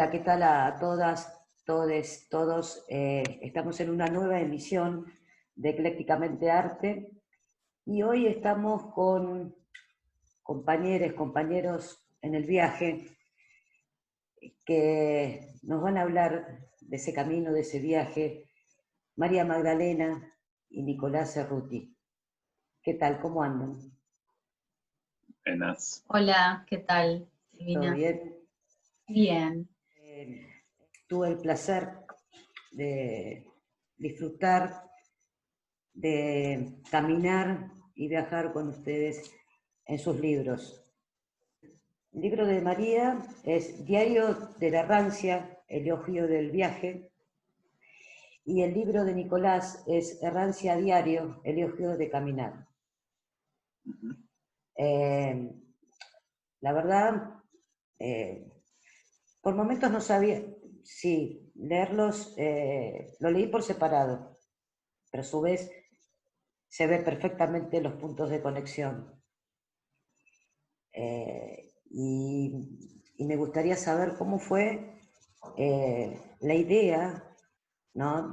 Hola, ¿qué tal a todas, todes, todos? Estamos en una nueva emisión de Eclécticamente Arte y hoy estamos con compañeros en el viaje que nos van a hablar de ese camino, de ese viaje, María Magdalena y Nicolás Cerruti. ¿Qué tal? ¿Cómo andan? Buenas. Hola, ¿qué tal, ¿Todo Silvina? bien? Bien. Tuve el placer de disfrutar, de caminar y viajar con ustedes en sus libros. El libro de María es Diario de la Errancia, Elogio del Viaje, y el libro de Nicolás es Errancia Diario, Elogio de Caminar. La verdad, por momentos no sabía si leerlos, lo leí por separado, pero a su vez se ven perfectamente los puntos de conexión. Y me gustaría saber cómo fue la idea, ¿no?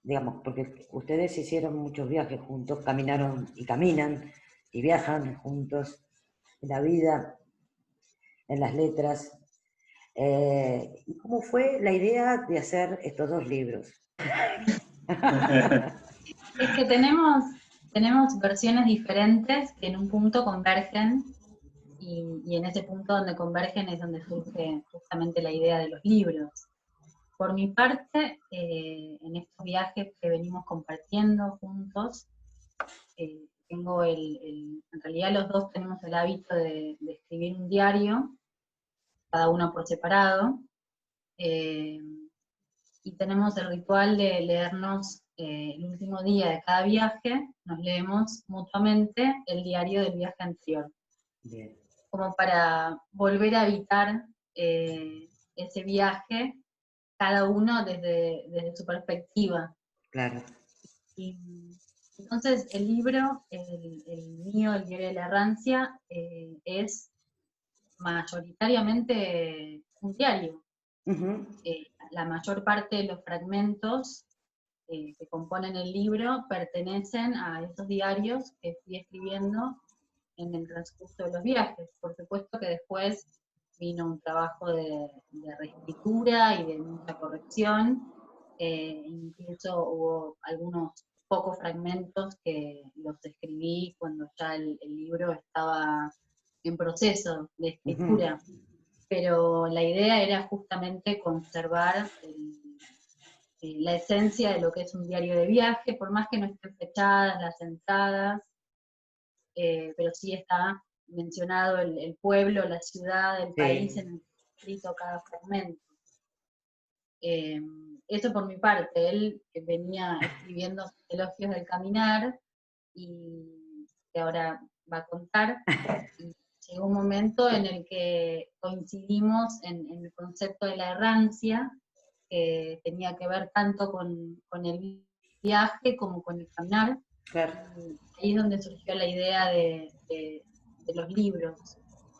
Digamos, porque ustedes hicieron muchos viajes juntos, caminaron y caminan y viajan juntos en la vida, en las letras. ¿Y cómo fue la idea de hacer estos dos libros? Es que tenemos versiones diferentes que en un punto convergen y en ese punto donde convergen es donde surge justamente la idea de los libros. Por mi parte, en estos viajes que venimos compartiendo juntos, tengo en realidad los dos tenemos el hábito de escribir un diario, cada uno por separado, y tenemos el ritual de leernos el último día de cada viaje, nos leemos mutuamente el diario del viaje anterior. Bien. Como para volver a habitar ese viaje, cada uno desde su perspectiva. Claro. Y entonces el libro, el mío, el diario de la errancia, es mayoritariamente un diario. Uh-huh. La mayor parte de los fragmentos que componen el libro pertenecen a esos diarios que fui escribiendo en el transcurso de los viajes. Por supuesto que después vino un trabajo de reescritura y de mucha corrección, incluso hubo algunos pocos fragmentos que los escribí cuando ya el libro estaba en proceso de escritura. Uh-huh. Pero la idea era justamente conservar la esencia de lo que es un diario de viaje, por más que no estén fechadas las entradas, pero sí está mencionado el pueblo, la ciudad, el país en el que está escrito cada fragmento. Eso por mi parte, él venía escribiendo elogios del caminar, y que ahora va a contar, y llegó un momento en el que coincidimos en el concepto de la errancia, que tenía que ver tanto con el viaje como con el caminar. Claro. Y ahí es donde surgió la idea de los libros,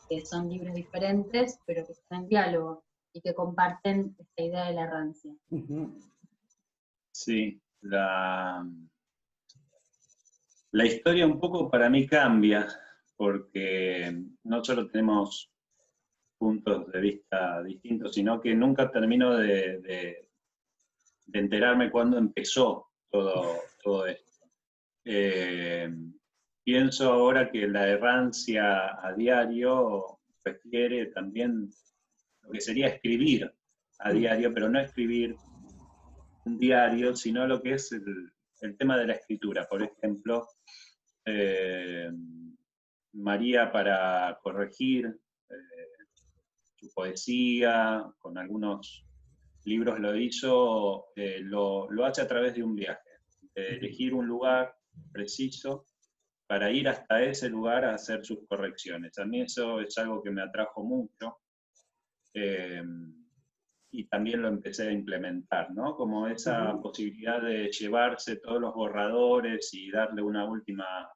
que son libros diferentes, pero que están en diálogo y que comparten esta idea de la errancia. Uh-huh. Sí, la historia un poco para mí cambia, porque no solo tenemos puntos de vista distintos, sino que nunca termino de enterarme cuándo empezó todo esto. Pienso ahora que la errancia a diario refiere también lo que sería escribir a diario, pero no escribir un diario, sino lo que es el tema de la escritura. Por ejemplo, María para corregir su poesía, con algunos libros lo hizo, lo hace a través de un viaje, de elegir un lugar preciso para ir hasta ese lugar a hacer sus correcciones. A mí eso es algo que me atrajo mucho, y también lo empecé a implementar, ¿no? Como esa posibilidad de llevarse todos los borradores y darle una última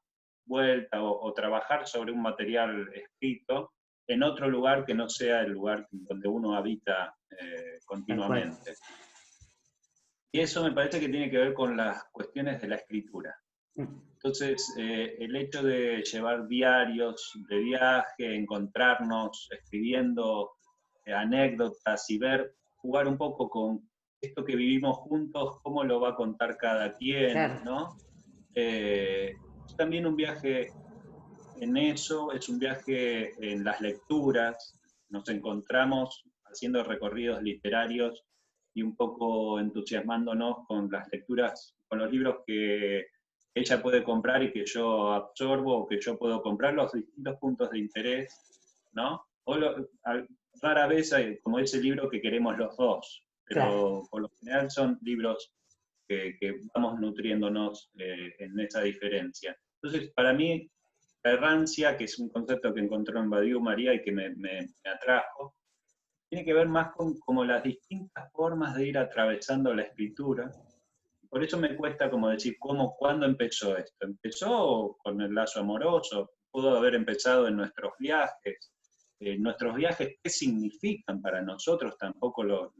vuelta, o trabajar sobre un material escrito en otro lugar que no sea el lugar donde uno habita continuamente. Y eso me parece que tiene que ver con las cuestiones de la escritura. Entonces, el hecho de llevar diarios de viaje, encontrarnos escribiendo anécdotas y jugar un poco con esto que vivimos juntos, cómo lo va a contar cada quien, Claro. ¿no? Es también un viaje en eso, es un viaje en las lecturas, nos encontramos haciendo recorridos literarios y un poco entusiasmándonos con las lecturas, con los libros que ella puede comprar y que yo absorbo, o que yo puedo comprar, los distintos puntos de interés, ¿no? Rara vez hay como ese libro que queremos los dos, pero Claro. por lo general son libros que vamos nutriéndonos en esa diferencia. Entonces, para mí, la errancia, que es un concepto que encontró en Badiou María y que me atrajo, tiene que ver más con como las distintas formas de ir atravesando la escritura. Por eso me cuesta como decir cuándo empezó esto. Empezó con el lazo amoroso, pudo haber empezado en nuestros viajes. Nuestros viajes, ¿qué significan para nosotros? Tampoco lo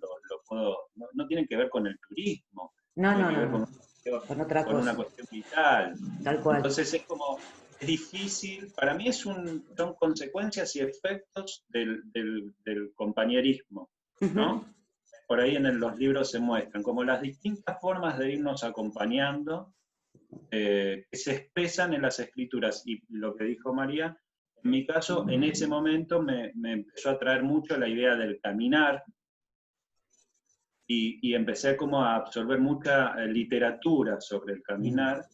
puedo, no tienen que ver con el turismo, No, tiene no, que ver no. Con otra con una cosa. cuestión vital. Tal cual. Entonces es difícil, para mí son consecuencias y efectos del compañerismo, ¿no? Por ahí en los libros se muestran como las distintas formas de irnos acompañando que se expresan en las escrituras. Y lo que dijo María, en mi caso, en ese momento me empezó a traer mucho la idea del caminar y empecé como a absorber mucha literatura sobre el caminar.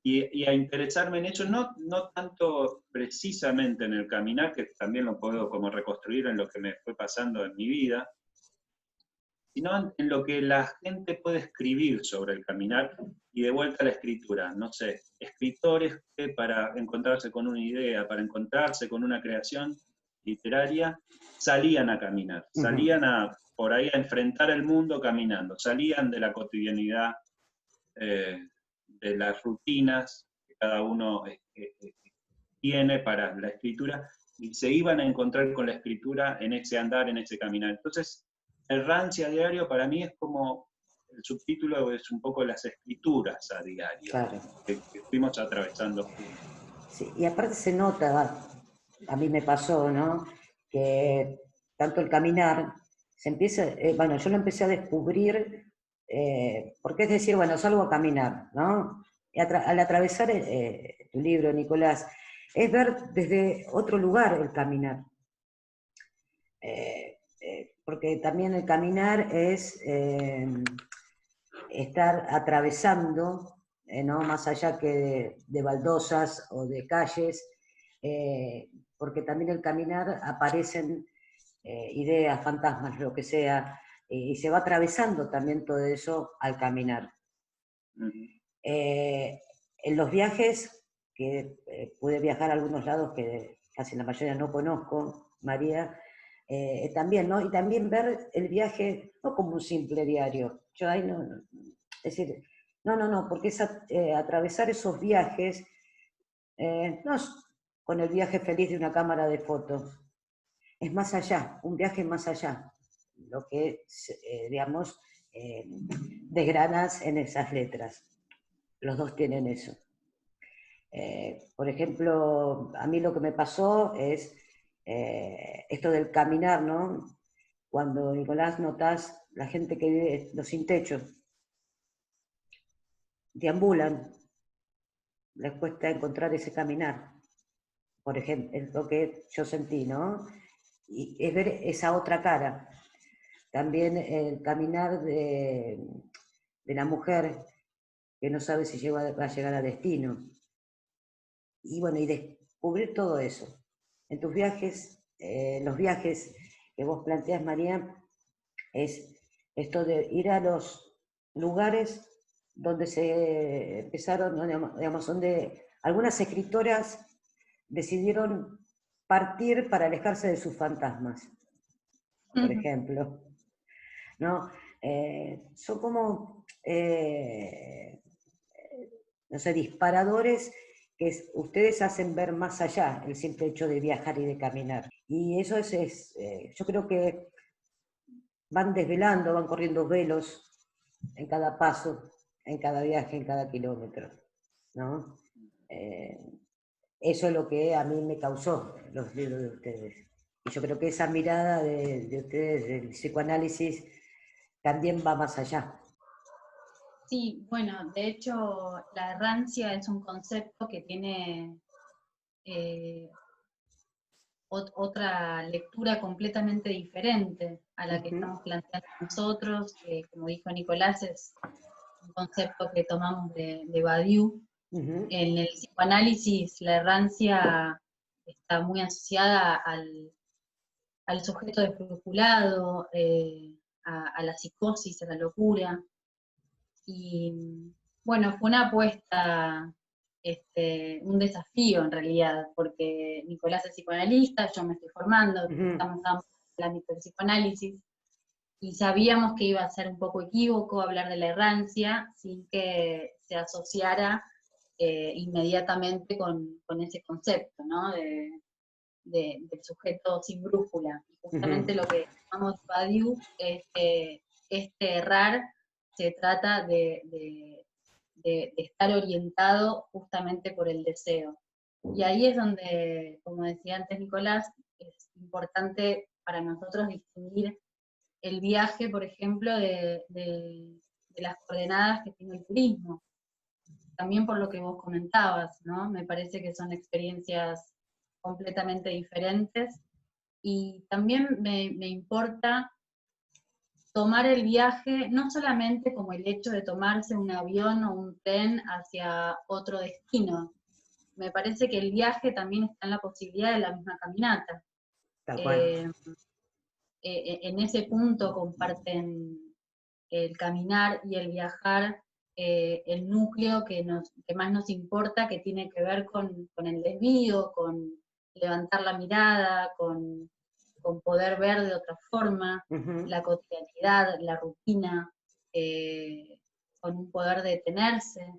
Y a interesarme en ello, no tanto precisamente en el caminar, que también lo puedo como reconstruir en lo que me fue pasando en mi vida, sino en lo que la gente puede escribir sobre el caminar y de vuelta a la escritura. No sé, escritores que para encontrarse con una idea, para encontrarse con una creación literaria, salían a caminar, salían por ahí a enfrentar el mundo caminando, salían de la cotidianidad, de las rutinas que cada uno tiene para la escritura, y se iban a encontrar con la escritura en ese andar, en ese caminar. Entonces, Errancia a diario para mí es como, el subtítulo es un poco las escrituras a diario, Claro. que fuimos atravesando juntos. Sí, y aparte se nota, a mí me pasó, ¿no? Que tanto el caminar, se empieza, bueno, yo lo empecé a descubrir, porque es decir, bueno, salgo a caminar, ¿no? Y al atravesar tu libro, Nicolás, es ver desde otro lugar el caminar. Porque también el caminar es estar atravesando, ¿no? Más allá que de baldosas o de calles, porque también el caminar aparecen ideas, fantasmas, lo que sea, y se va atravesando también todo eso al caminar. En los viajes, que pude viajar a algunos lados que casi la mayoría no conozco, María, también, ¿no? Y también ver el viaje no como un simple diario. Yo ahí no, es decir, no, porque es atravesar esos viajes, no es con el viaje feliz de una cámara de fotos, es más allá, un viaje más allá, lo que, digamos, desgranas en esas letras. Los dos tienen eso. Por ejemplo, a mí lo que me pasó es esto del caminar, ¿no? Cuando, Nicolás, notás la gente que vive los sin techo, deambulan, les cuesta encontrar ese caminar. Por ejemplo, es lo que yo sentí, ¿no? Y es ver esa otra cara. También el caminar de la mujer que no sabe si va a llegar a destino. Y bueno, y descubrir todo eso. En tus viajes, los viajes que vos planteás, María, es esto de ir a los lugares donde se empezaron, digamos, donde algunas escritoras decidieron partir para alejarse de sus fantasmas, por ejemplo, ¿no? Son como, no sé, disparadores ustedes hacen ver más allá el simple hecho de viajar y de caminar. Y eso yo creo que van desvelando, van corriendo velos en cada paso, en cada viaje, en cada kilómetro, ¿no? Eso es lo que a mí me causó los libros de ustedes. Y yo creo que esa mirada de ustedes, del psicoanálisis, también va más allá. Sí, bueno, de hecho, la errancia es un concepto que tiene otra lectura completamente diferente a la que estamos planteando nosotros, que como dijo Nicolás, es un concepto que tomamos de Badiou. En el psicoanálisis, la errancia está muy asociada al sujeto desbrújulado, a la psicosis, a la locura. Y bueno, fue una apuesta, un desafío en realidad, porque Nicolás es psicoanalista, yo me estoy formando, estamos en el ámbito del psicoanálisis, y sabíamos que iba a ser un poco equívoco hablar de la errancia sin que se asociara inmediatamente con ese concepto, ¿no? Del sujeto sin brújula. Y justamente lo que llamamos Badiou es que este errar se trata de estar orientado justamente por el deseo. Y ahí es donde, como decía antes Nicolás, es importante para nosotros distinguir el viaje, por ejemplo, de las coordenadas que tiene el turismo. También por lo que vos comentabas, ¿no? Me parece que son experiencias completamente diferentes. Y también me importa tomar el viaje no solamente como el hecho de tomarse un avión o un tren hacia otro destino. Me parece que el viaje también está en la posibilidad de la misma caminata. Tal cual. En ese punto comparten el caminar y el viajar, el núcleo que más nos importa, que tiene que ver con el desvío, con levantar la mirada, con poder ver de otra forma, la cotidianidad, la rutina, con un poder detenerse.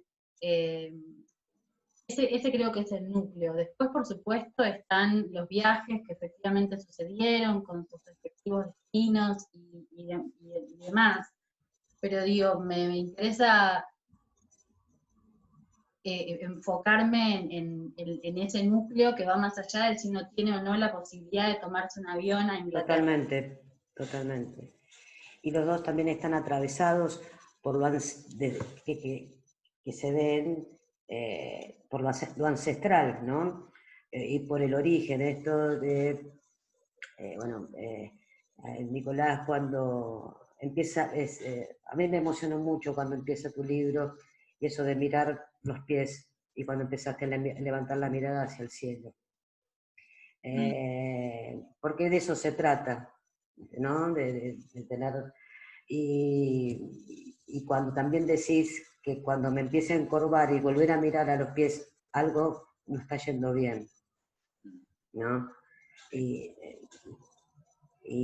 Ese creo que es el núcleo. Después, por supuesto, están los viajes que efectivamente sucedieron, con sus respectivos destinos y demás. Pero digo, me interesa enfocarme en ese núcleo que va más allá de si uno tiene o no la posibilidad de tomarse un avión a Inglaterra. Totalmente, totalmente. Y los dos también están atravesados por que se ven por lo ancestral, ¿no? Y por el origen, esto de, Nicolás cuando empieza, a mí me emocionó mucho cuando empieza tu libro, y eso de mirar los pies, y cuando empezaste a levantar la mirada hacia el cielo. Porque de eso se trata, ¿no? De tener... Y cuando también decís que cuando me empiece a encorvar y volver a mirar a los pies, algo no está yendo bien, ¿no? Y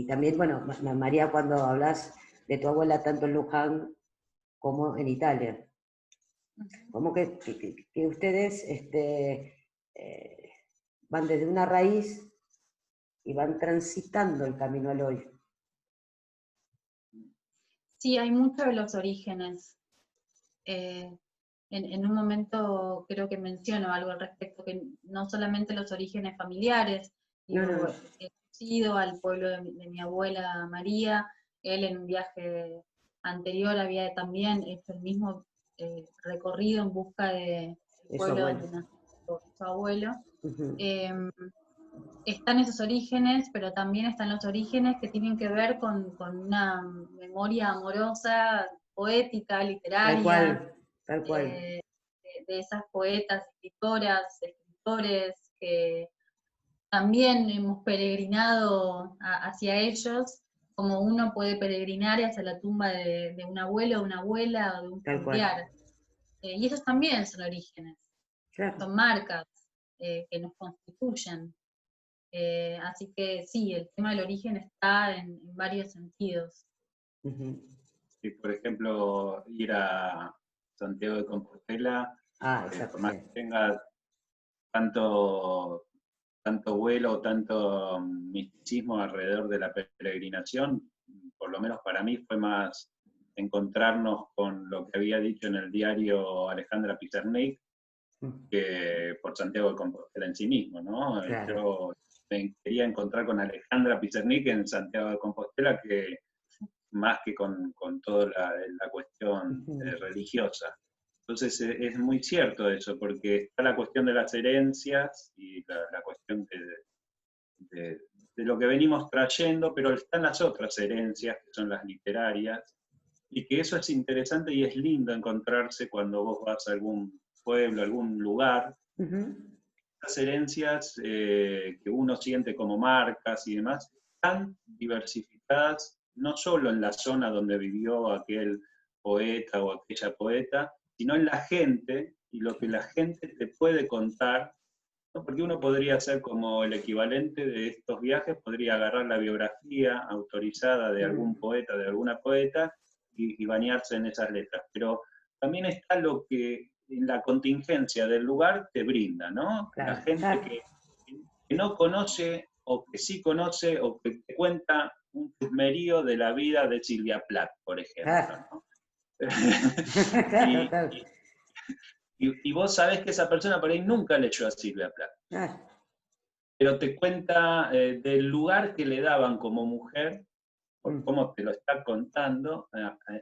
también, bueno, María, cuando hablas de tu abuela tanto en Luján como en Italia, como que ustedes van desde una raíz y van transitando el camino al hoy. Sí, hay mucho de los orígenes. En un momento creo que menciono algo al respecto, que no solamente los orígenes familiares, digo, No. he ido al pueblo de mi abuela María, él en un viaje anterior había también hecho el mismo recorrido en busca del pueblo donde nació su abuelo. Están esos orígenes, pero también están los orígenes que tienen que ver con una memoria amorosa, poética, literaria, Tal cual. de esas poetas, escritoras, escritores, que también hemos peregrinado hacia ellos, como uno puede peregrinar hacia la tumba de un abuelo, de una abuela o de un familiar. Y esos también son orígenes, claro. Son marcas que nos constituyen. Así que sí, el tema del origen está en varios sentidos. Si, por ejemplo, ir a Santiago de Compostela, por más que tenga tanto vuelo, tanto misticismo alrededor de la peregrinación, por lo menos para mí fue más encontrarnos con lo que había dicho en el diario Alejandra Pizarnik, que por Santiago de Compostela en sí mismo, ¿no? Claro. Yo me quería encontrar con Alejandra Pizarnik en Santiago de Compostela, que más que con toda la cuestión religiosa. Entonces es muy cierto eso, porque está la cuestión de las herencias y la cuestión de lo que venimos trayendo, pero están las otras herencias, que son las literarias, y que eso es interesante y es lindo encontrarse cuando vos vas a algún pueblo, algún lugar, las herencias que uno siente como marcas y demás, están diversificadas, no solo en la zona donde vivió aquel poeta o aquella poeta, sino en la gente y lo que la gente te puede contar, ¿no? Porque uno podría ser como el equivalente de estos viajes, podría agarrar la biografía autorizada de algún poeta, de alguna poeta, y bañarse en esas letras. Pero también está lo que en la contingencia del lugar te brinda, ¿no? Claro, La gente que no conoce, o que sí conoce, o que te cuenta un chusmerío de la vida de Silvia Plath, por ejemplo, ¿no? Claro, claro. Y vos sabés que esa persona por ahí nunca leyó a Silvia Plath, pero te cuenta del lugar que le daban como mujer, por cómo te lo está contando,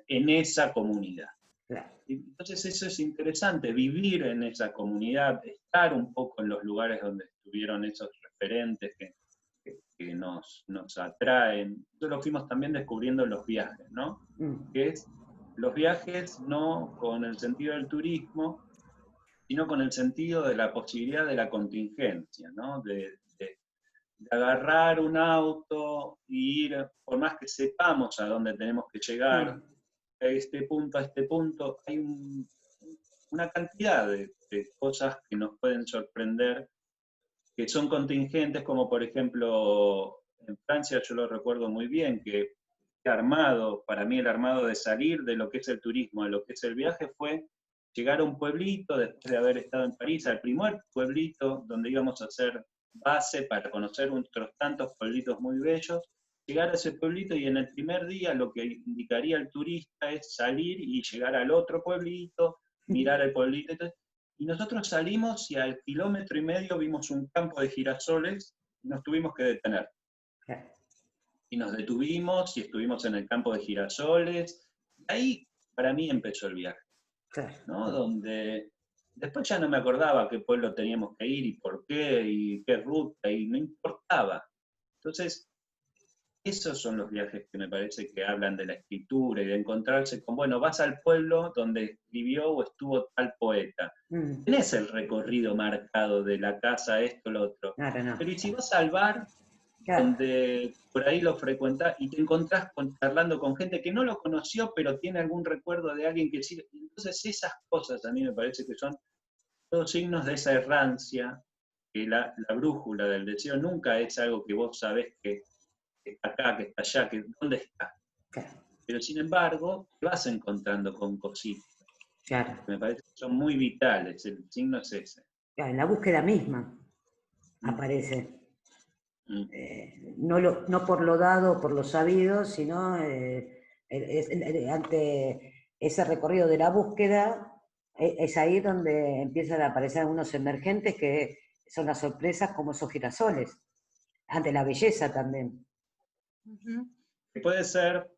en esa comunidad. Claro. Entonces eso es interesante, vivir en esa comunidad, estar un poco en los lugares donde estuvieron esos referentes que nos atraen. Eso lo fuimos también descubriendo en los viajes, ¿no? Que es los viajes no con el sentido del turismo, sino con el sentido de la posibilidad de la contingencia, ¿no? De agarrar un auto e ir, por más que sepamos a dónde tenemos que llegar, a este punto, hay una cantidad de cosas que nos pueden sorprender, que son contingentes, como por ejemplo en Francia, yo lo recuerdo muy bien, que armado, para mí el armado de salir de lo que es el turismo a lo que es el viaje fue llegar a un pueblito, después de haber estado en París, al primer pueblito donde íbamos a hacer base para conocer otros tantos pueblitos muy bellos, llegar a ese pueblito y en el primer día lo que indicaría el turista es salir y llegar al otro pueblito, mirar el pueblito, y nosotros salimos y al 1,5 kilómetros vimos un campo de girasoles y nos tuvimos que detener. Y nos detuvimos y estuvimos en el campo de girasoles. Ahí para mí empezó el viaje, ¿no? Donde después ya no me acordaba a qué pueblo teníamos que ir y por qué y qué ruta y no importaba. Entonces, esos son los viajes que me parece que hablan de la escritura y de encontrarse con, bueno, vas al pueblo donde escribió o estuvo tal poeta. Tenés el recorrido marcado de la casa, esto, lo otro. Claro, no. Pero y si vas al bar, donde por ahí lo frecuentás y te encontrás charlando con gente que no lo conoció, pero tiene algún recuerdo de alguien que sí. Entonces esas cosas a mí me parece que son todos signos de esa errancia, que la brújula del deseo nunca es algo que vos sabés que está acá, que está allá, que dónde está. Pero sin embargo, te vas encontrando con cositas. Me parece que son muy vitales, el signo es ese. En la búsqueda misma aparece. No por lo dado, por lo sabido, sino ante ese recorrido de la búsqueda, es ahí donde empiezan a aparecer algunos emergentes que son las sorpresas como esos girasoles, ante la belleza también. Que puede ser,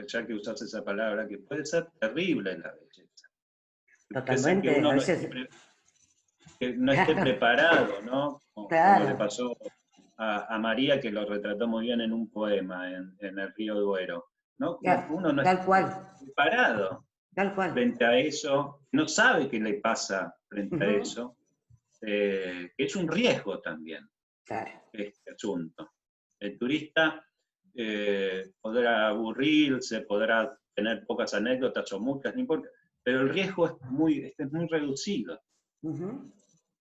ya que usas esa palabra, que puede ser terrible la belleza. Totalmente, Que uno a veces... no esté preparado, ¿no? Como le pasó a María, que lo retrató muy bien en un poema en el río Duero, ¿no? Uno no está preparado frente a eso, no sabe qué le pasa frente a eso, que es un riesgo también, este asunto. El turista podrá aburrirse, podrá tener pocas anécdotas o muchas, no importa, pero el riesgo es muy reducido.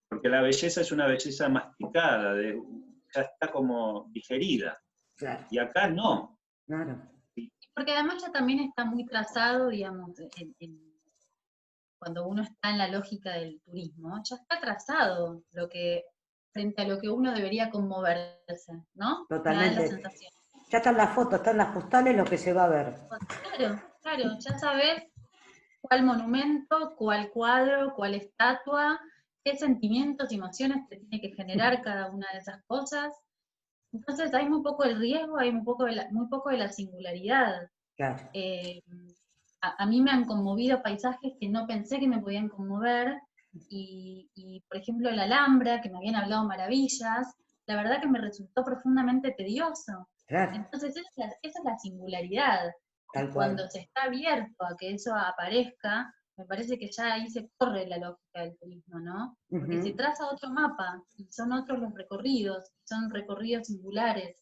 Porque la belleza es una belleza masticada, ya está como digerida. Y acá no. Porque además ya también está muy trazado, digamos, cuando uno está en la lógica del turismo, ya está trazado frente a lo que uno debería conmoverse, ¿no? Me da la Totalmente. sensación. Ya están las fotos, están las postales, lo que se va a ver. Claro, claro, ya sabes cuál monumento, cuál cuadro, cuál estatua, qué sentimientos, emociones te tiene que generar cada una de esas cosas. Entonces hay muy poco el riesgo, hay muy poco de la singularidad. Claro. A mí me han conmovido paisajes que no pensé que me podían conmover, por ejemplo la Alhambra, que me habían hablado maravillas, la verdad que me resultó profundamente tedioso. Claro, Entonces esa es la singularidad. Y tal cuando cual. se está abierto a que eso aparezca, me parece que ya ahí se corre la lógica del turismo, ¿no? Porque se Ujú. traza otro mapa, y son otros los recorridos, son recorridos singulares,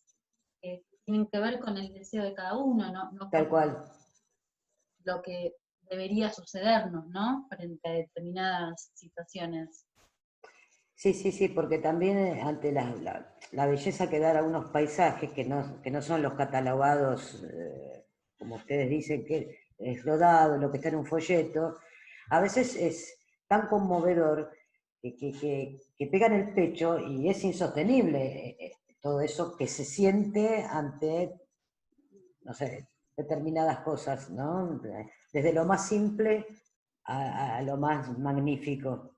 que tienen que ver con el deseo de cada uno, no Tal con cual. lo que debería sucedernos, ¿no? Frente a determinadas situaciones. Sí, sí, sí, porque también ante la belleza que dan algunos paisajes que no son los catalogados, como ustedes dicen, que es rodado, lo que está en un folleto, a veces es tan conmovedor que pega en el pecho y es insostenible todo eso que se siente ante, no sé, determinadas cosas, ¿no? Desde lo más simple a lo más magnífico.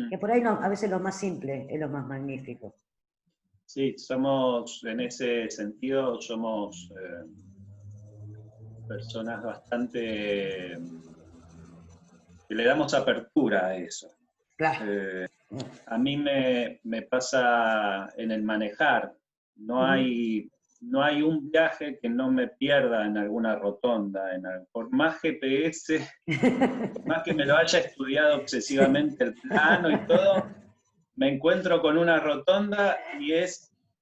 Que por ahí no, a veces lo más simple es lo más magnífico. Sí, somos, en ese sentido, somos personas bastante que le damos apertura a eso. Claro. A mí me pasa en el manejar, no hay un viaje que no me pierda en alguna rotonda, por más GPS, por más que me lo haya estudiado obsesivamente el plano y todo, me encuentro con una rotonda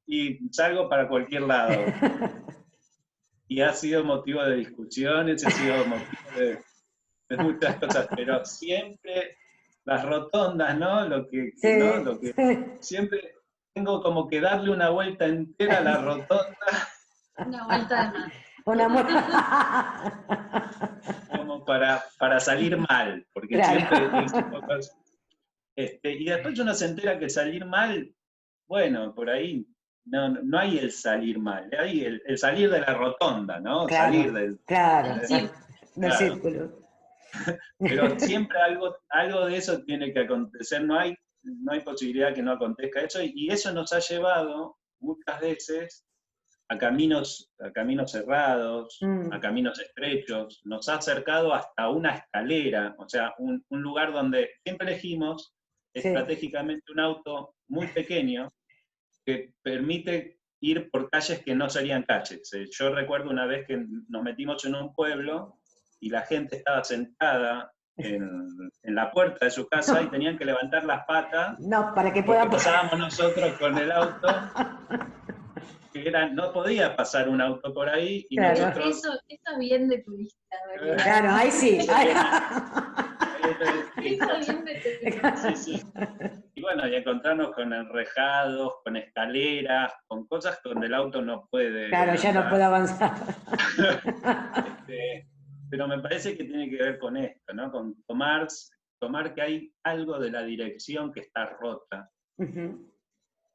y salgo para cualquier lado. Y ha sido motivo de discusiones, ha sido motivo de muchas cosas, pero siempre las rotondas, ¿no? Sí, sí. Siempre tengo como que darle una vuelta entera a la rotonda Una vuelta de más. Una muestra. como para salir mal, porque siempre Claro. hice cosas. Y después uno se entera que salir mal, bueno, por ahí no hay el salir mal, hay el salir de la rotonda, ¿no? Salir Claro, del... claro, El circo. del Claro, círculo. pero siempre algo de eso tiene que acontecer, no hay posibilidad que no acontezca eso, y eso nos ha llevado muchas veces a caminos cerrados, a Mm, caminos estrechos, nos ha acercado hasta una escalera, o sea, un lugar donde siempre elegimos sí. estratégicamente un auto muy pequeño que permite ir por calles que no serían calles. Yo recuerdo una vez que nos metimos en un pueblo y la gente estaba sentada en la puerta de su casa y tenían que levantar las patas No, para que porque puedan. pasábamos nosotros con el auto, no podía pasar un auto por ahí y Claro, nosotros... Eso es bien de turista, ¿verdad? claro, ahí sí. Eso viene, sí, Eso es bien de turista. sí, sí. Y bueno, y encontrarnos con enrejados, con escaleras, con cosas donde el auto no Claro, puede ya no andar. puedo avanzar. Pero me parece que tiene que ver con esto, ¿no? Con tomar que hay algo de la dirección que está rota Ujú,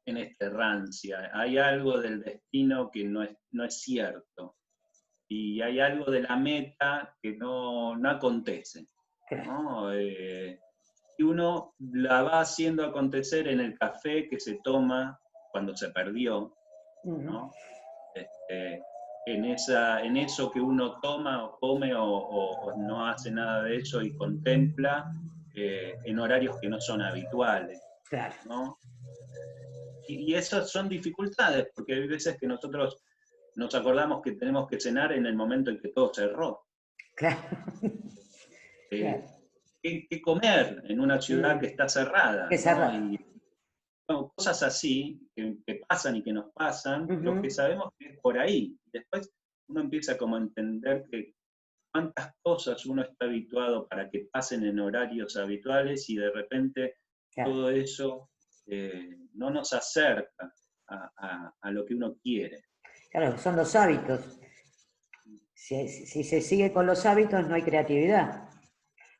en esta errancia. Hay algo del destino que no es cierto. Y hay algo de la meta que no acontece, claro. ¿no? Y uno la va haciendo acontecer en el café que se toma cuando se perdió, Ujú, ¿no? En eso que uno toma o come o no hace nada de eso y contempla en horarios que no son habituales, claro, ¿no? Y esas son dificultades, porque hay veces que nosotros nos acordamos que tenemos que cenar en el momento en que todo cerró. claro, Eh, claro. ¿Qué comer en una ciudad que Mm, está cerrada? que ¿No? cerrar. Y bueno, cosas así que pasan y que nos pasan, pero que Ujú, sabemos que es por ahí. Después uno empieza como a entender que cuántas cosas uno está habituado para que pasen en horarios habituales y de repente claro. todo eso no nos acerca a lo que uno quiere. Claro, son los hábitos. Si se sigue con los hábitos, no hay creatividad.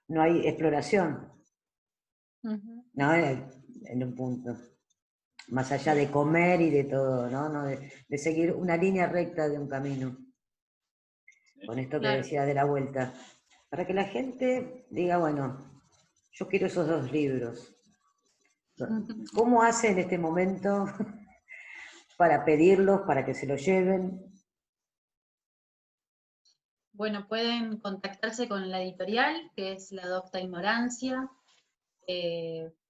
no hay exploración, Ujú. ¿no? En un punto. Más allá de comer y de todo, ¿no? De seguir una línea recta de un camino. ¿sí? Con esto que Claro. decía de la vuelta. Para que la gente diga, bueno, yo quiero esos 2 libros. ¿Cómo hace en este momento para pedirlos, para que se los lleven? Bueno, pueden contactarse con la editorial, que es La Docta Ignorancia,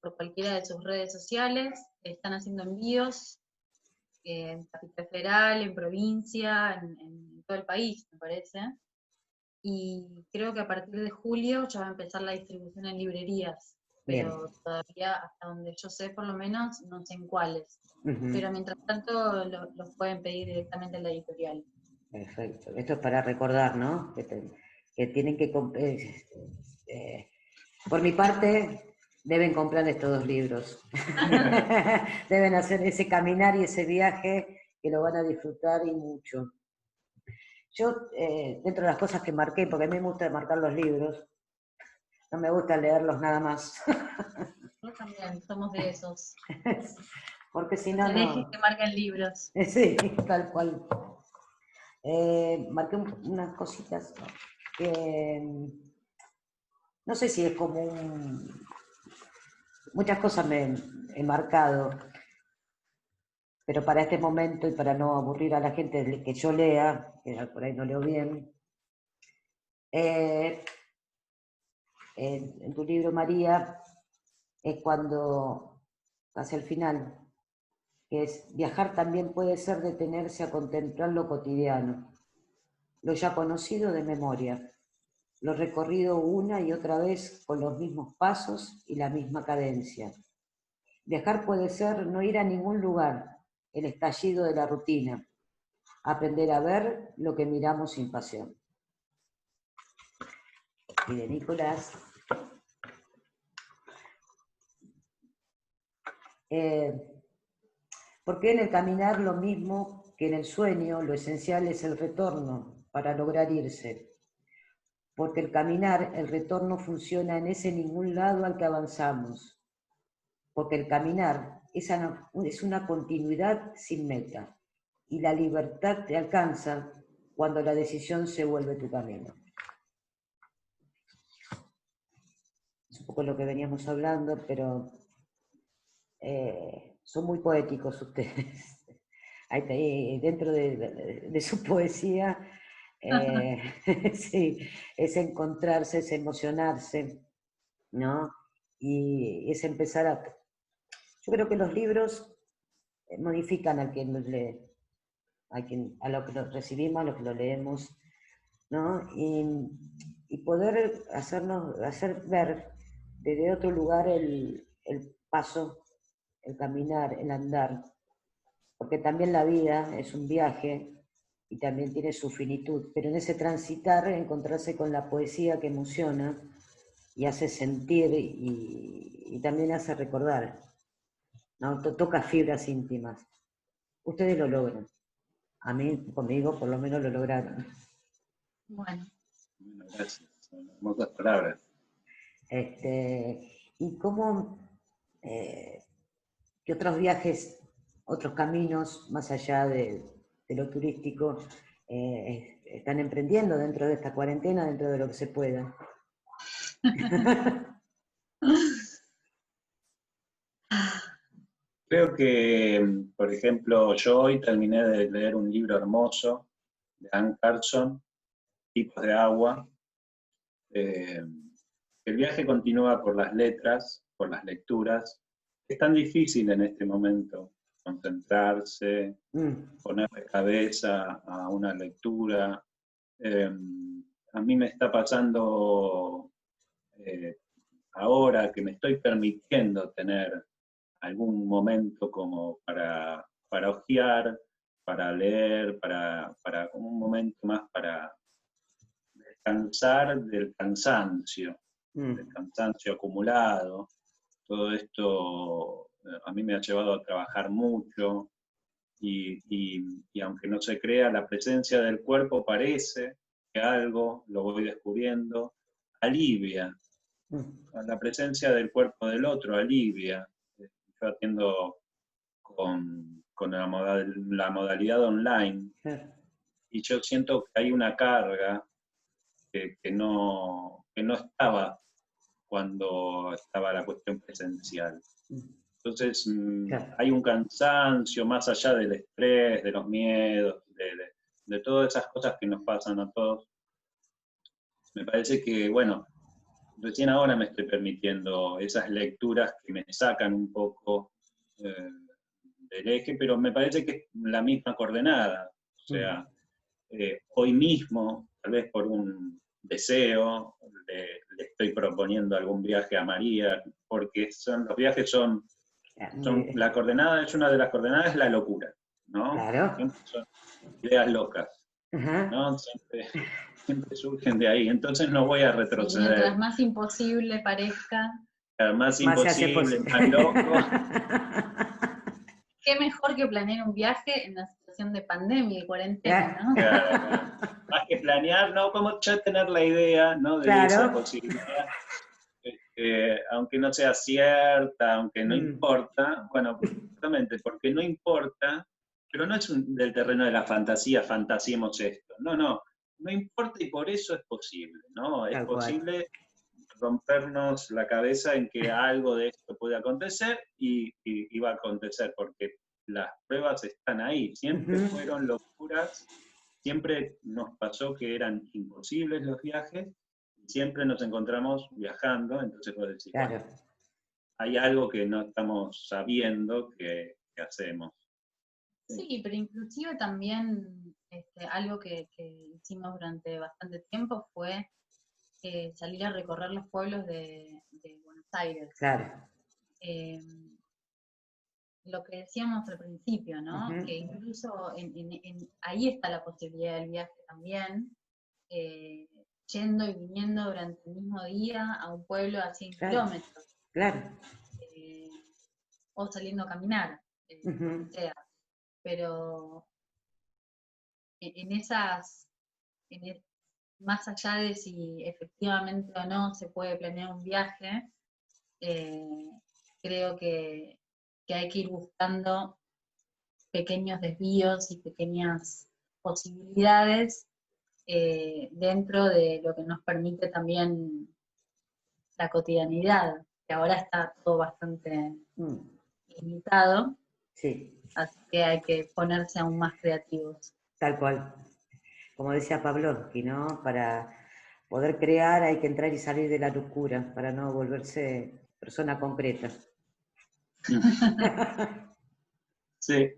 por cualquiera de sus redes sociales. Están haciendo envíos en Capital Federal, en provincia, en todo el país, me parece. Y creo que a partir de julio ya va a empezar la distribución en librerías, Bien. pero todavía, hasta donde yo sé por lo menos, no sé en cuáles. Ujú. Pero mientras tanto los pueden pedir directamente en la editorial. Perfecto. Esto es para recordar, ¿no? Que tienen que... por mi parte, deben comprar estos 2 libros. Deben hacer ese caminar y ese viaje que lo van a disfrutar y mucho. Yo, dentro de las cosas que marqué, porque a mí me gusta marcar los libros, no me gusta leerlos nada más, Nosotros también somos de esos. porque si Los no, herejes no... que marcan libros. Sí, tal cual. Marqué unas cositas que no sé si es como muchas cosas me he marcado, pero para este momento y para no aburrir a la gente que yo lea, que por ahí no leo bien, eh, en tu libro, María, es cuando, hacia el final, que es viajar también puede ser detenerse a contemplar lo cotidiano, lo ya conocido de memoria, lo recorrido una y otra vez con los mismos pasos y la misma cadencia. Viajar puede ser no ir a ningún lugar, el estallido de la rutina, aprender a ver lo que miramos sin pasión. Y de Nicolás. ¿Por qué en el caminar lo mismo que en el sueño, lo esencial es el retorno para lograr irse? Porque el caminar, el retorno funciona en ese ningún lado al que avanzamos. Porque el caminar es una continuidad sin meta. Y la libertad te alcanza cuando la decisión se vuelve tu camino. Es un poco lo que veníamos hablando, pero son muy poéticos ustedes. Dentro de su poesía, sí, es encontrarse, es emocionarse, ¿no? Y es empezar a... Yo creo que los libros modifican a quien los lee, a lo que lo recibimos, a lo que lo leemos, ¿no? Y poder hacer ver desde otro lugar el paso, el caminar, el andar, porque también la vida es un viaje y también tiene su finitud, pero en ese transitar encontrarse con la poesía que emociona y hace sentir y también hace recordar, ¿no? Toca fibras íntimas. Ustedes lo logran. A mí, conmigo, por lo menos lo lograron. Bueno. Bueno, gracias. Son hermosas palabras. ¿Y cómo, qué otros viajes, otros caminos, más allá de lo turístico, están emprendiendo dentro de esta cuarentena, dentro de lo que se pueda? Creo que, por ejemplo, yo hoy terminé de leer un libro hermoso de Anne Carson, Tipos de agua. El viaje continúa por las letras, por las lecturas. Es tan difícil en este momento concentrarse, ponerle cabeza a una lectura. A mí me está pasando ahora que me estoy permitiendo tener algún momento como para hojear, para leer, para un momento más para descansar del cansancio acumulado. Todo esto a mí me ha llevado a trabajar mucho y aunque no se crea, la presencia del cuerpo parece que algo, lo voy descubriendo, alivia La presencia del cuerpo del otro alivia. Yo atiendo con la modalidad online, y yo siento que hay una carga que no estaba cuando estaba la cuestión presencial. Entonces hay un cansancio más allá del estrés, de los miedos, de todas esas cosas que nos pasan a todos. Me parece que, bueno, recién ahora me estoy permitiendo esas lecturas que me sacan un poco del eje, pero me parece que es la misma coordenada. O sea, hoy mismo, tal vez por un deseo, le estoy proponiendo algún viaje a María, porque los viajes son la coordenada, es una de las coordenadas, es la locura, ¿no? Claro. Siempre son ideas locas, ¿no? Siempre surgen de ahí, entonces no voy a retroceder. Y mientras más imposible parezca. Más imposible, más loco. Qué mejor que planear un viaje en una situación de pandemia y cuarentena, ¿no? Claro. Más que planear, ¿no? Como ya tener la idea, ¿no? De esa posibilidad. Aunque no sea cierta, aunque no importa, bueno, justamente porque no importa, pero no es del terreno de la fantasía, fantasiemos esto. No importa y por eso es posible, ¿no? Es posible rompernos la cabeza en que algo de esto puede acontecer y va a acontecer, porque las pruebas están ahí, siempre fueron locuras, siempre nos pasó que eran imposibles los viajes, siempre nos encontramos viajando, entonces puedo decir, bueno, hay algo que no estamos sabiendo que hacemos. Sí, pero inclusive también algo que hicimos durante bastante tiempo fue salir a recorrer los pueblos de Buenos Aires. Claro. Lo que decíamos al principio, ¿no? Que incluso ahí está la posibilidad del viaje también, yendo y viniendo durante el mismo día a un pueblo a 100 kilómetros. Claro. O saliendo a caminar, lo que sea. Pero más allá de si efectivamente o no se puede planear un viaje, creo que hay que ir buscando pequeños desvíos y pequeñas posibilidades dentro de lo que nos permite también la cotidianidad, que ahora está todo bastante limitado, así que hay que ponerse aún más creativos. Tal cual. Como decía Pavlovsky, ¿no? Para poder crear hay que entrar y salir de la locura, para no volverse persona concreta. Sí.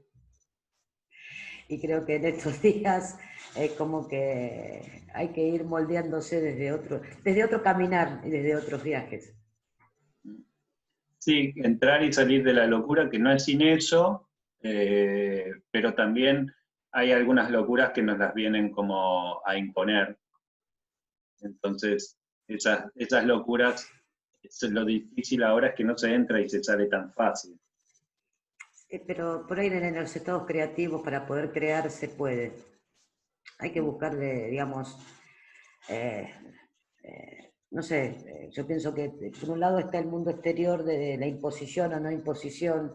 Y creo que en estos días es como que hay que ir moldeándose desde otro caminar y desde otros viajes. Sí, entrar y salir de la locura, que no es sin eso, pero también hay algunas locuras que nos las vienen como a imponer. Entonces, esas locuras, lo difícil ahora es que no se entra y se sale tan fácil. Pero por ahí en los estados creativos, para poder crear, se puede. Hay que buscarle, digamos, no sé, yo pienso que por un lado está el mundo exterior de la imposición o no imposición.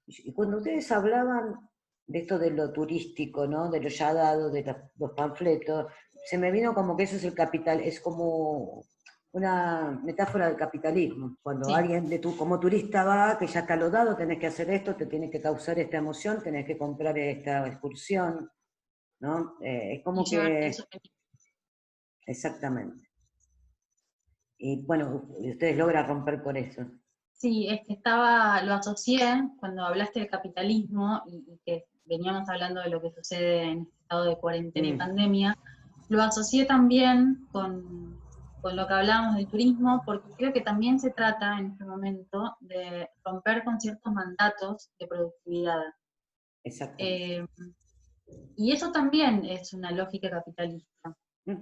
Y cuando ustedes hablaban de esto de lo turístico, ¿no? De lo ya dado, de los panfletos, se me vino como que eso es el capital, es como una metáfora del capitalismo. Cuando alguien como turista va, que ya está lo dado, tenés que hacer esto, te tiene que causar esta emoción, tenés que comprar esta excursión, ¿no? Es como que... Exactamente. Y bueno, ustedes logran romper con eso. Sí, es que lo asocié cuando hablaste del capitalismo y que veníamos hablando de lo que sucede en este estado de cuarentena y pandemia, lo asocié también con lo que hablábamos del turismo, porque creo que también se trata en este momento de romper con ciertos mandatos de productividad. Exacto. Y eso también es una lógica capitalista.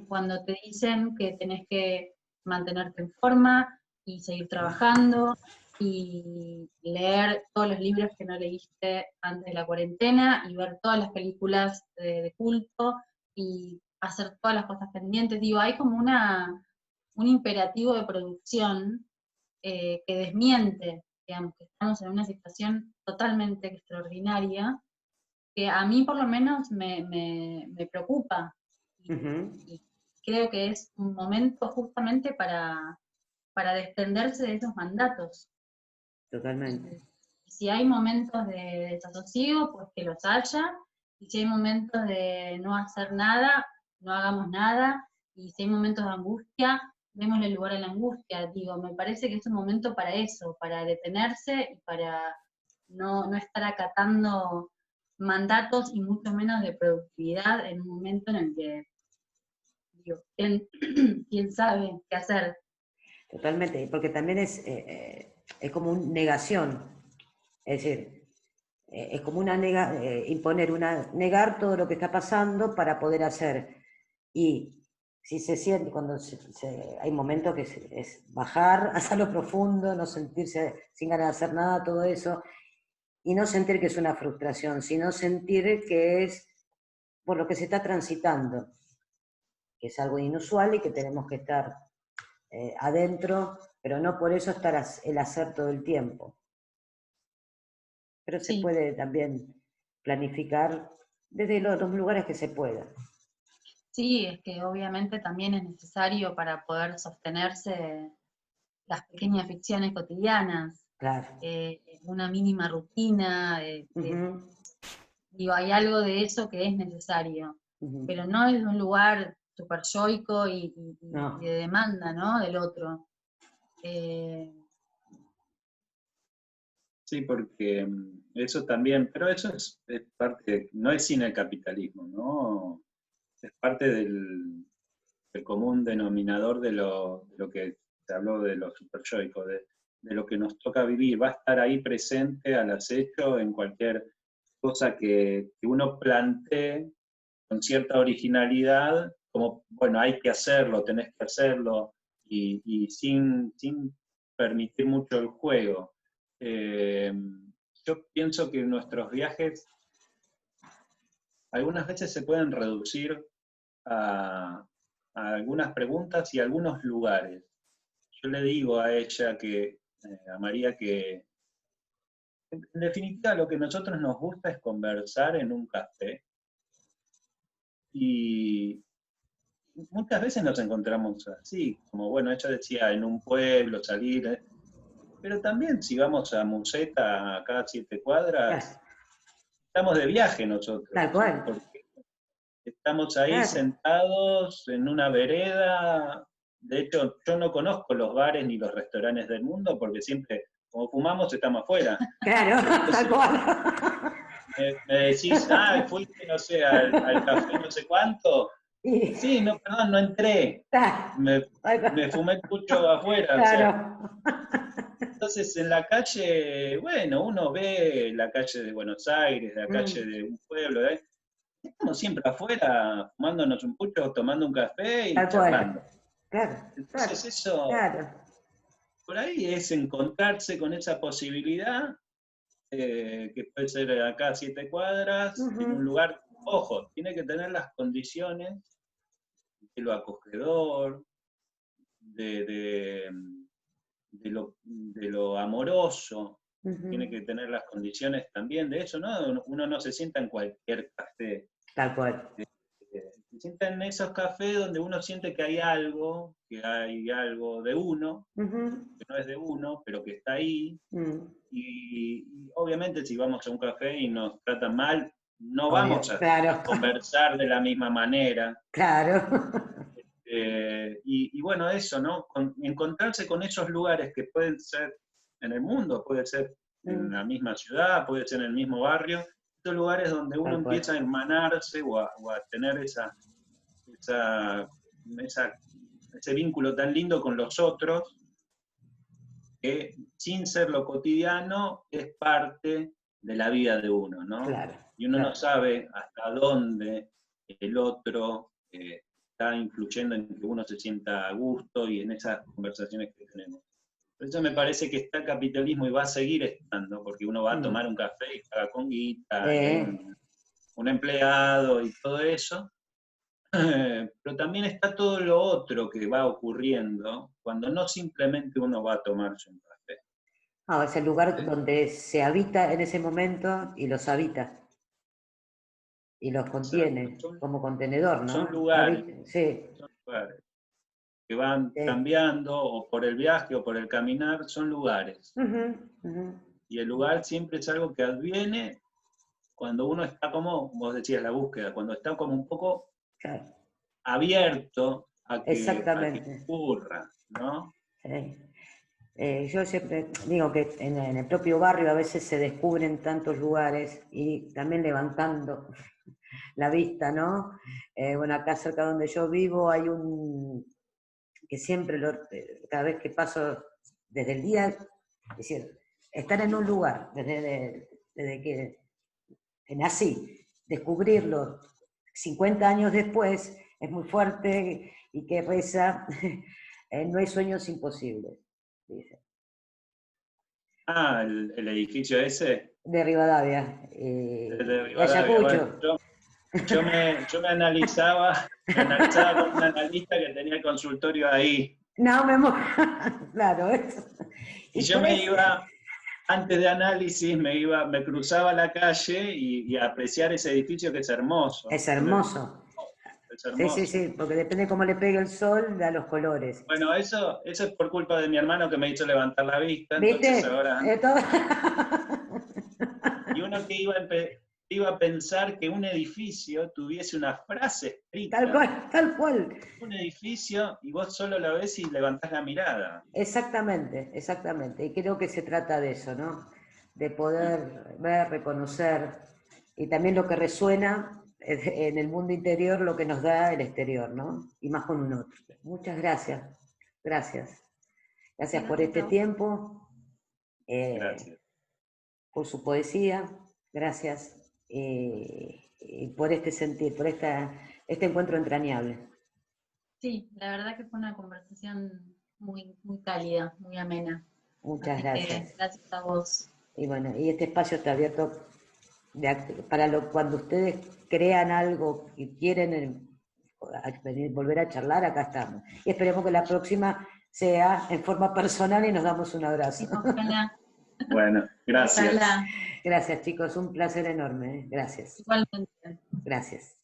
Cuando te dicen que tenés que mantenerte en forma y seguir trabajando y leer todos los libros que no leíste antes de la cuarentena y ver todas las películas de culto y hacer todas las cosas pendientes. Digo, hay como un imperativo de producción que desmiente, digamos, que estamos en una situación totalmente extraordinaria, que a mí por lo menos me preocupa. Y creo que es un momento justamente para desprenderse de esos mandatos. Totalmente. Y si hay momentos de desasosiego, pues que los haya, y si hay momentos de no hacer nada, no hagamos nada, y si hay momentos de angustia, démosle lugar a la angustia. Digo, me parece que es un momento para eso, para detenerse y para no estar acatando mandatos y mucho menos de productividad en un momento en el que, digo, ¿quién sabe qué hacer? Totalmente, porque también es como una negación, es decir, es como negar todo lo que está pasando para poder hacer. Y si se siente, hay momentos que es bajar, hacia lo profundo, no sentirse sin ganas de hacer nada, todo eso, y no sentir que es una frustración, sino sentir que es por lo que se está transitando, que es algo inusual y que tenemos que estar adentro, pero no por eso estar el hacer todo el tiempo. Pero se Sí. puede también planificar desde los lugares que se pueda. Sí, es que obviamente también es necesario para poder sostenerse las pequeñas ficciones cotidianas, Claro. una mínima rutina, digo, hay algo de eso que es necesario, pero no es un lugar súper yoico y No. de demanda, ¿no? Del otro. Sí, porque eso también, pero eso es parte, no es sin el capitalismo, ¿no? Es parte del común denominador de lo que se habló de lo superyoico, de lo que nos toca vivir. Va a estar ahí presente al acecho en cualquier cosa que uno plantee con cierta originalidad, como, bueno, hay que hacerlo, tenés que hacerlo, y sin permitir mucho el juego. Yo pienso que nuestros viajes algunas veces se pueden reducir a algunas preguntas y a algunos lugares. Yo le digo a ella a María, que en definitiva lo que a nosotros nos gusta es conversar en un café. Y muchas veces nos encontramos así, como bueno, ella decía, en un pueblo, salir, pero también si vamos a Museta, a cada 7 cuadras, Claro. Estamos de viaje nosotros. Tal cual. Porque estamos ahí Claro. sentados en una vereda. De hecho, yo no conozco los bares ni los restaurantes del mundo porque siempre, como fumamos, estamos afuera. Claro, Entonces, tal cual. me decís, fuiste, no sé, al café no sé cuánto. Sí, no, perdón, no entré. Me fumé el pucho afuera. Claro. O sea. Entonces, en la calle, bueno, uno ve la calle de Buenos Aires, la calle de un pueblo, estamos siempre afuera, fumándonos un pucho, tomando un café y Tal charlando. cual. Claro. Entonces, eso, por ahí es encontrarse con esa posibilidad, que puede ser acá a 7 cuadras, en un lugar, ojo, tiene que tener las condiciones de lo acogedor, de lo amoroso, tiene que tener las condiciones también de eso, ¿no? Uno no se sienta en cualquier café. Tal cual. Se sienta en esos cafés donde uno siente que hay algo de uno, que no es de uno, pero que está ahí. Y obviamente si vamos a un café y nos tratan mal, no Obvio, vamos a claro. conversar de la misma manera. Claro. Y bueno, eso, ¿no? Encontrarse con esos lugares que pueden ser en el mundo, puede ser en la misma ciudad, puede ser en el mismo barrio, esos lugares donde uno empieza a hermanarse o a tener ese vínculo tan lindo con los otros, que sin ser lo cotidiano es parte de la vida de uno, ¿no? Claro, y uno no sabe hasta dónde el otro está influyendo en que uno se sienta a gusto y en esas conversaciones que tenemos. Por eso me parece que está el capitalismo y va a seguir estando, porque uno va a tomar un café y paga con guita, y hay un empleado y todo eso, pero también está todo lo otro que va ocurriendo cuando no simplemente uno va a tomarse un café. Ah, es el lugar donde se habita en ese momento y los habita. Y los contiene como contenedor, ¿no? Son lugares, sí. son lugares que van Sí. cambiando, o por el viaje o por el caminar, son lugares. Uh-huh. Y el lugar siempre es algo que adviene cuando uno está como, vos decías, la búsqueda, cuando está como un poco Claro. abierto a que Exactamente. ocurra, ¿no? Sí. Yo siempre digo que en el propio barrio a veces se descubren tantos lugares y también levantando la vista, ¿no? Bueno, acá cerca donde yo vivo hay que siempre, cada vez que paso desde el día, es decir, estar en un lugar, desde que nací, descubrirlo 50 años después, es muy fuerte y que reza, no hay sueños imposibles, dice. Ah, el edificio ese. De Rivadavia. De De Rivadavia. Ayacucho. Bueno, yo me analizaba con un analista que tenía el consultorio ahí. No, claro, eso. Y yo me iba, antes de análisis, me cruzaba la calle y a apreciar ese edificio que es hermoso. Es hermoso. Es hermoso. Sí, porque depende de cómo le pegue el sol, da los colores. Bueno, eso es por culpa de mi hermano que me hizo levantar la vista. ¿Viste? Entonces ahora... Y uno que iba a pensar que un edificio tuviese una frase escrita. Tal cual. Un edificio y vos solo lo ves y levantás la mirada. Exactamente. Y creo que se trata de eso, ¿no? De poder ver, reconocer, y también lo que resuena en el mundo interior, lo que nos da el exterior, ¿no? Y más con un otro. Muchas gracias. Gracias por este tiempo. Gracias. Por su poesía, gracias por este sentir, por este encuentro entrañable. Sí, la verdad que fue una conversación muy, muy cálida, muy amena. Muchas gracias. Gracias a vos. Y bueno, y este espacio está abierto para cuando ustedes crean algo y quieren volver a charlar, acá estamos. Y esperemos que la próxima sea en forma personal y nos damos un abrazo. Ojalá. Bueno, gracias. Ojalá. Gracias, chicos, un placer enorme. Gracias. Igualmente. Gracias.